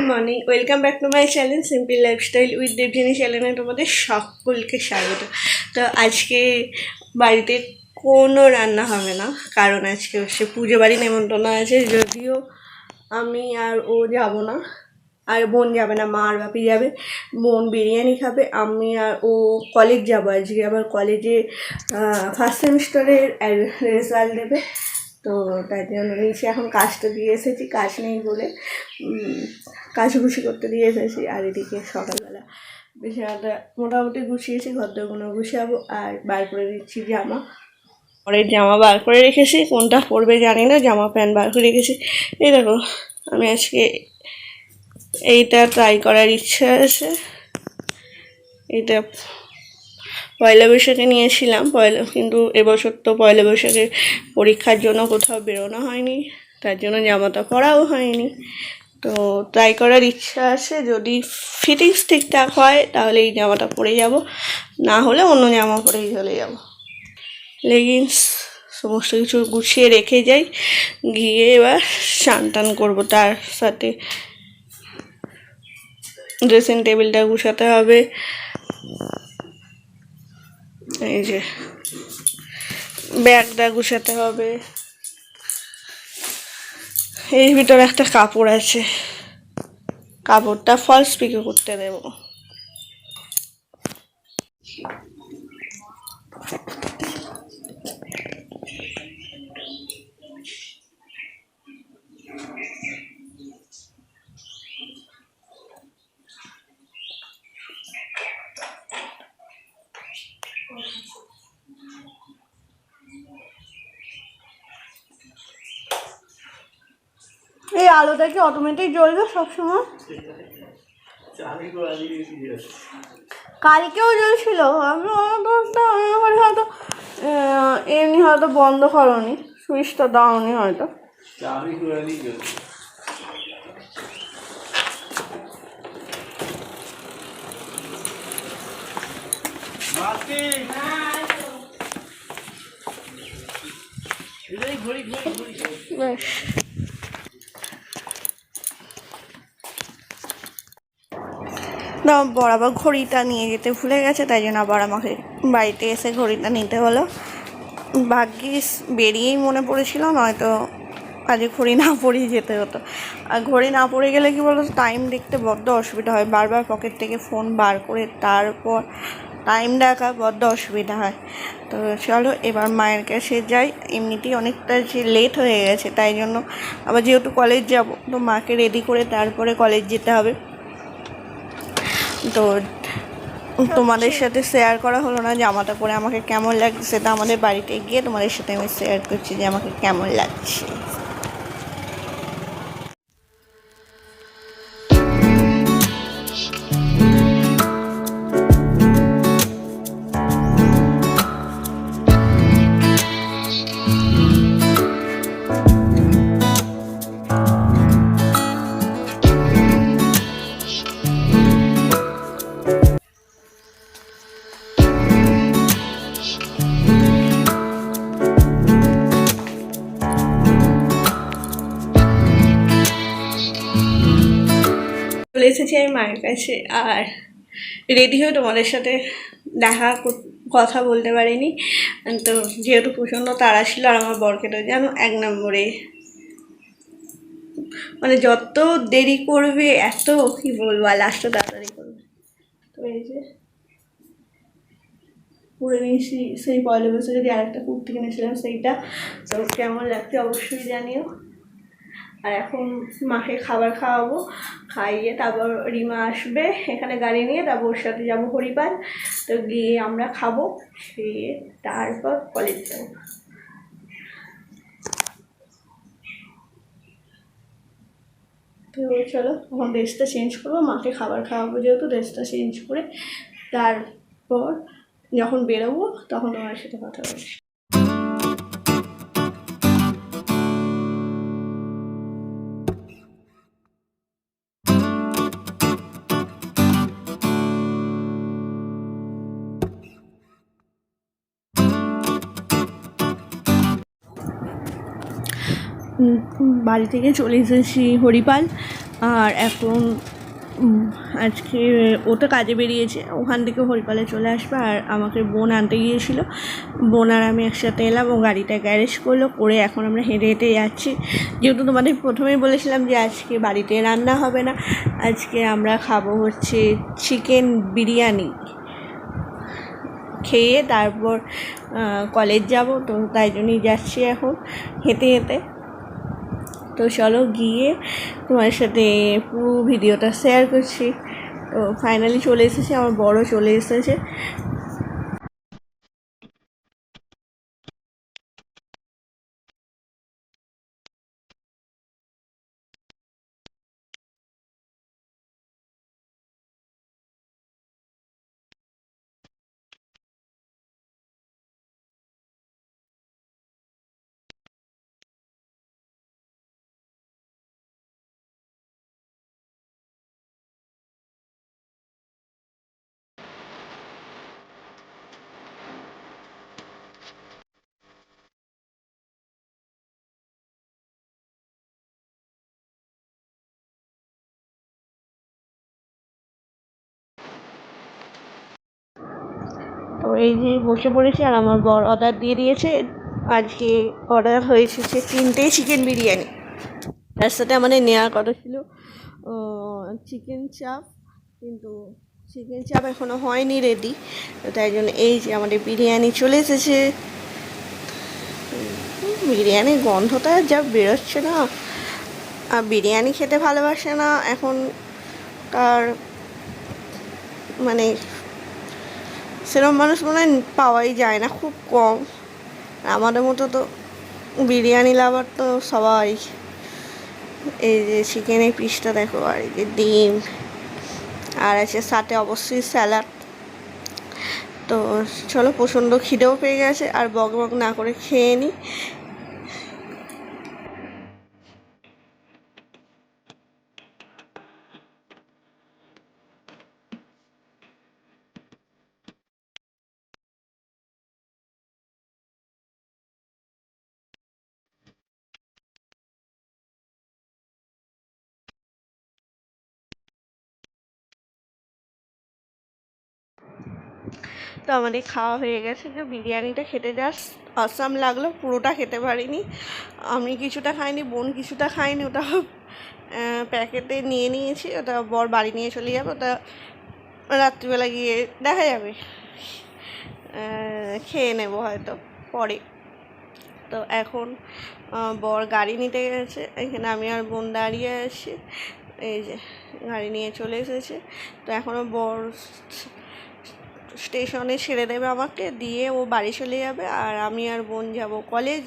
Morning, welcome back to my channel simple lifestyle with Debjini চ্যানেলে তোমাদের সকলকে স্বাগত। তো আজকে বাড়িতে কোনো রান্না হবে না, কারণ আজকে হচ্ছে পুজো বাড়ি নেমন্তন্ন আছে। যদিও আমি আর ও যাব না, আর বোন যাবে না, মা আর বাপি যাবে। বোন বিরিয়ানি খাবে, আমি আর ও কলেজ যাবো আজকে। আবার কলেজে ফার্স্ট সেমিস্টারের রেজাল্ট দেবে, তো তাই জন্য নিচে এখন কাজটা দিয়ে এসেছি, কাজ নেই বলে কাজগুছি করতে দিয়ে এসেছি। আর এদিকে সকালবেলা বিছানাটা মোটামুটি গুছিয়েছি, ঘরদোরগুলো গুছাবো। আর বার করে দিচ্ছি জামা, পরের জামা বার করে রেখেছি, কোনটা পরবে জানি না, জামা প্যান্ট বার করে রেখেছি। এই দেখো, আমি আজকে এইটা ট্রাই করার ইচ্ছা আছে। এটা পয়লা বৈশাখে নিয়েছিলাম, কিন্তু এবছর তো পয়লা বৈশাখে পরীক্ষার জন্য কোথাও বেরোনো হয়নি, তার জন্য জামাটা পরাও হয়নি। তো ট্রাই করার ইচ্ছা আছে, যদি ফিটিংস ঠিকঠাক হয় তাহলে এই জামাটা পরে যাব, না হলে অন্য জামা পরেই চলে যাব। লেগিংস সমস্ত কিছু গুছিয়ে রেখে যাই, গিয়ে এবার স্নান টান করবো। তার সাথে ড্রেসিং টেবিলটা গুছাতে হবে, এই যে ব্যাগটা গুছাতে হবে। এর ভিতরে একটা কাপড় আছে, কাপড়টা ফলস পিকো করতে দেব। এই আলোটা কি অটোমেটিক জ্বলবে সবসময়? কালকেও জ্বলছিল, আমি হয়তো এমনি হয়তো বন্ধ করনি, সুইচটা দাওনি হয়তো। বেশ, না বড় আবার ঘড়িটা নিয়ে যেতে ভুলে গেছে, তাই জন্য আবার আমাকে বাড়িতে এসে ঘড়িটা নিতে হলো। ভাগ্যিস বেরিয়েই মনে পড়েছিল, নয়তো আজকে ঘড়ি না পরেই যেতে হতো। আর ঘড়ি না পরে গেলে কি বলতো, টাইম দেখতে বড্ড অসুবিধা হয়, বারবার পকেট থেকে ফোন বার করে তারপর টাইম দেখা বড্ড অসুবিধা হয়। তো চলো এবার মায়ের কাছে যাই, এমনিতেই অনেকটা যে লেট হয়ে গেছে, তাই জন্য আবার যেহেতু কলেজ যাব, তো মাকে রেডি করে তারপরে কলেজ যেতে হবে। তো তোমাদের সাথে শেয়ার করা হলো না জামাটা পরে আমাকে কেমন লাগছে, সেটা আমাদের বাড়িতে গিয়ে তোমাদের সাথে আমি শেয়ার করছি যে আমাকে কেমন লাগছে। চলে এসেছি আমি মায়ের কাছে, আর রেডি হয়ে তোমাদের সাথে কথা বলতে পারিনি। তো যেহেতু প্রচণ্ড তাড়া ছিল, আর আমার বরকে তো যেন এক নম্বরে, মানে যত দেরি করবে এত কি বলবো, আর লাস্টও তাড়াতাড়ি করবে। তো এই যে পরে নিয়েছি সেই পয়লা বৈশাখে যে আরেকটা কুর্তি কিনেছিলাম সেইটা, তো কেমন লাগছে অবশ্যই জানিও। আর এখন মাকে খাবার খাওয়াবো, খাইয়ে তারপর রিমা আসবে এখানে গাড়ি নিয়ে, তারপর ওর সাথে যাবো হরিপাল। তো গিয়ে আমরা খাবো, খেয়ে তারপর কলেজ যাবো। তো চলো এখন ড্রেসটা চেঞ্জ করবো, মাকে খাবার খাওয়াবো যেহেতু, ড্রেসটা চেঞ্জ করে তারপর যখন বেরোবো তখন তোমার সাথে কথা বলছি। বাড়ি থেকে চলে এসেছি হরিপাল। আর এখন আজকে ও তো কাজে বেরিয়েছে, ওখান থেকে হরিপালে চলে আসবে। আর আমাকে বোন আনতে গিয়েছিলো, বোন আর আমি একসাথে এলাম। ও গাড়িটা গ্যারেজ করলো, করে এখন আমরা হেঁটে হেঁটে যাচ্ছি। যেহেতু তোমাদের প্রথমেই বলেছিলাম যে আজকে বাড়িতে রান্না হবে না, আজকে আমরা খাবো হচ্ছে চিকেন বিরিয়ানি। খেয়ে তারপর কলেজ যাব, তো তাই জন্যই যাচ্ছি এখন হেঁটে হেঁটে। তো চলো গিয়ে তোমার সাথে পুরো ভিডিওটা শেয়ার করছি। তো ফাইনালি চলে এসেছে, আমার বড় চলে এসেছে। তো এই যে বসে পড়েছি, আর আমার বর অর্ডার দিয়ে দিয়েছে। আজকে অর্ডার হয়ে এসেছে 3টে চিকেন বিরিয়ানি। তার সাথে আমাদের নেওয়ার কথা ছিল চিকেন চাপ, কিন্তু চিকেন চাপ এখনও হয়নি রেডি। তো তাই জন্য এই যে আমাদের বিরিয়ানি চলে এসেছে। বিরিয়ানির গন্ধটা যা বেরোচ্ছে না, আর বিরিয়ানি খেতে ভালোবাসে না এখন তার মানে সেরকম মানুষ মনে হয় পাওয়াই যায় না, খুব কম। আমাদের মতো তো বিরিয়ানি লাভার তো সবাই। এই যে চিকেনের পিসটা দেখো, আর এই যে ডিম, আর আছে সাথে অবশ্যই স্যালাড। তো চলো, প্রচণ্ড খিদেও পেয়ে গেছে, আর বক বক না করে খেয়ে নিই। তো আমাদের খাওয়া হয়ে গেছে। যে বিরিয়ানিটা খেতে জাস্ট অসাম লাগলো, পুরোটা খেতে পারিনি। আমি কিছুটা খাইনি, বোন কিছুটা খাইনি, ওটা প্যাকেটে নিয়ে নিয়েছি। ওটা বর বাড়ি নিয়ে চলে যাবে, ওটা রাত্রিবেলা গিয়ে দেখা যাবে, খেয়ে নেব হয়তো পরে। তো এখন বর গাড়ি নিতে গেছে, এখানে আমি আর বোন দাঁড়িয়ে আছি। এই যে গাড়ি নিয়ে চলে এসেছে। তো এখনও বর স্টেশনে ছেড়ে দেবে আমাকে, দিয়ে ও বাড়ি চলে যাবে, আর আমি আর বোন যাব কলেজ।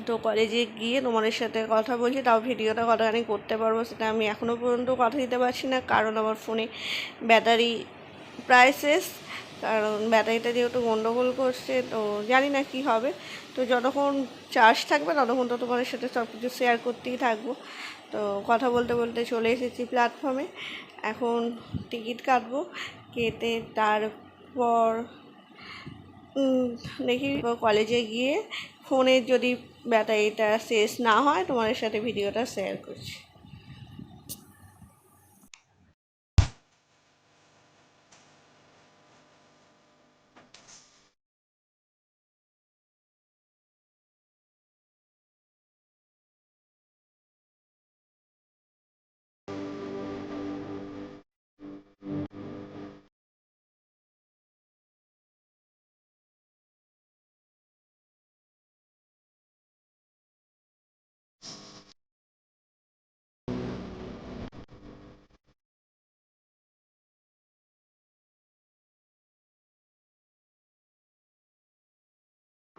তো কলেজে গিয়ে তোমাদের সাথে কথা বলছি, তাও ভিডিওটা কতখানি করতে পারবো সেটা আমি এখনও পর্যন্ত কথা দিতে পারছি না, কারণ আমার ফোনে ব্যাটারি প্রায় শেষ। কারণ ব্যাটারিটা যেহেতু গন্ডগোল করছে, তো জানি না কি হবে। তো যতক্ষণ চার্জ থাকবে ততক্ষণ তো তোমাদের সাথে সব কিছু শেয়ার করতেই থাকবো। তো কথা বলতে বলতে চলে এসেছি প্ল্যাটফর্মে। এখন টিকিট কাটবো, কেটে তারপর দেখি কলেজে গিয়ে ফোনের যদি ব্যাটারিটা শেষ না হয় তোমাদের সাথে ভিডিওটা শেয়ার করছি।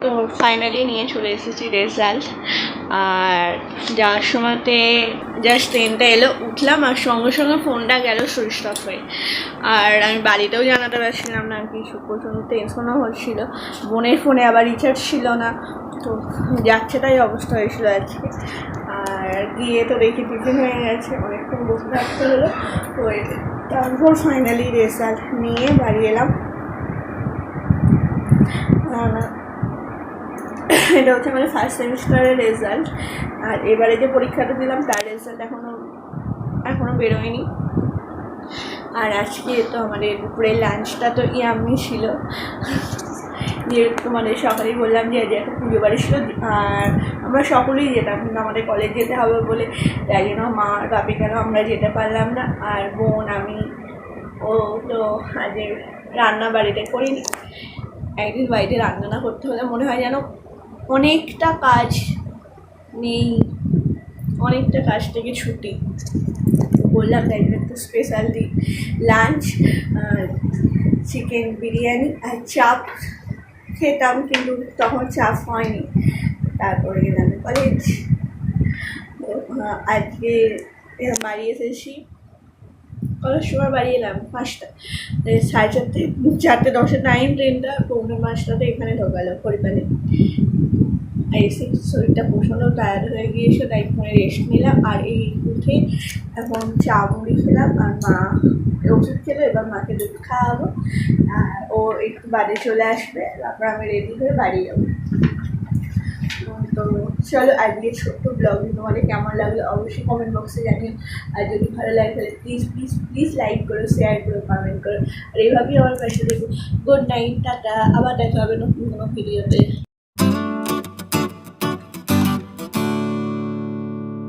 তো ফাইনালি নিয়ে চলে এসেছি রেজাল্ট। আর যাওয়ার সময়তে জাস্ট ট্রেনটা এলো, উঠলাম, আর সঙ্গে সঙ্গে ফোনটা গেল সুইচ অফ হয়ে। আর আমি বাড়িতেও জানাতে পারছিলাম না কিছু, প্রচণ্ড টেনশনও হচ্ছিল। বোনের ফোনে আবার রিচার্জ ছিল না, তো যাচ্ছে তাই অবস্থা হয়েছিল আজকে। আর গিয়ে তো দেখি টিফিন হয়ে গেছে, অনেকক্ষণ বসে থাকতে হলো। তো তারপর ফাইনালি রেজাল্ট নিয়ে বাড়ি এলাম। এটা হচ্ছে আমাদের ফার্স্ট সেমিস্টারের রেজাল্ট। আর এবারে যে পরীক্ষাটা দিলাম তার রেজাল্ট এখনও বেরোয়নি। আর আজকে তো আমাদের দুপুরের লাঞ্চটা তো ইয়াম্মি ছিল। দিয়ে তোমাদের সকালেই বললাম যে আজকে একটা পুজো বাড়ি ছিল, আর আমরা সকলেই যেতাম, কিন্তু আমাদের কলেজ যেতে হবে বলে তাই জন্য মা আর বাপি কেন আমরা যেতে পারলাম না। আর বোন আমি ও তো আজ রান্না বাড়িতে করিনি। একদিন বাড়িতে রান্না না করতে হলে মনে হয় যেন অনেকটা কাজ নেই, অনেকটা কাজ থেকে ছুটি। বললাম তাই জন্য একটু স্পেশাল দিই লাঞ্চ, চিকেন বিরিয়ানি আর চাপ খেতাম, কিন্তু তখন চাপ হয়নি। তারপরে গেলাম কলেজ। আজকে বাড়ি এসেছি, কলেজ সময় বাড়ি এলাম 5টা, 4:30, 4:10 টাইম ট্রেনটা, 4:45টাতে এখানে ঢোকালো হরিপালে। এসে শরীরটা প্রচণ্ড টায়ার্ড হয়ে গিয়েছে, তাই এখানে রেস্ট নিলাম। আর এই উঠে এখন চা মুড়ি খেলাম, আর মা ওষুধ খেলো, এবার মাকে দুধ খাওয়াবো। আর ও একটু বাড়ি চলে আসবে, তারপর আমি রেডি হয়ে বাড়ি যাবো। তো চলো আজকে ছোট্ট ব্লগ তোমাদের কেমন লাগলো অবশ্যই কমেন্ট বক্সে জানিও। আর যদি ভালো লাগে তাহলে প্লিজ প্লিজ প্লিজ লাইক করো, শেয়ার করো, কমেন্ট করো। আর এইভাবেই আমার পাশে দেখো। গুড নাইট, টাটা, আবার দেখা হবে নতুন কোনো ভিডিওতে।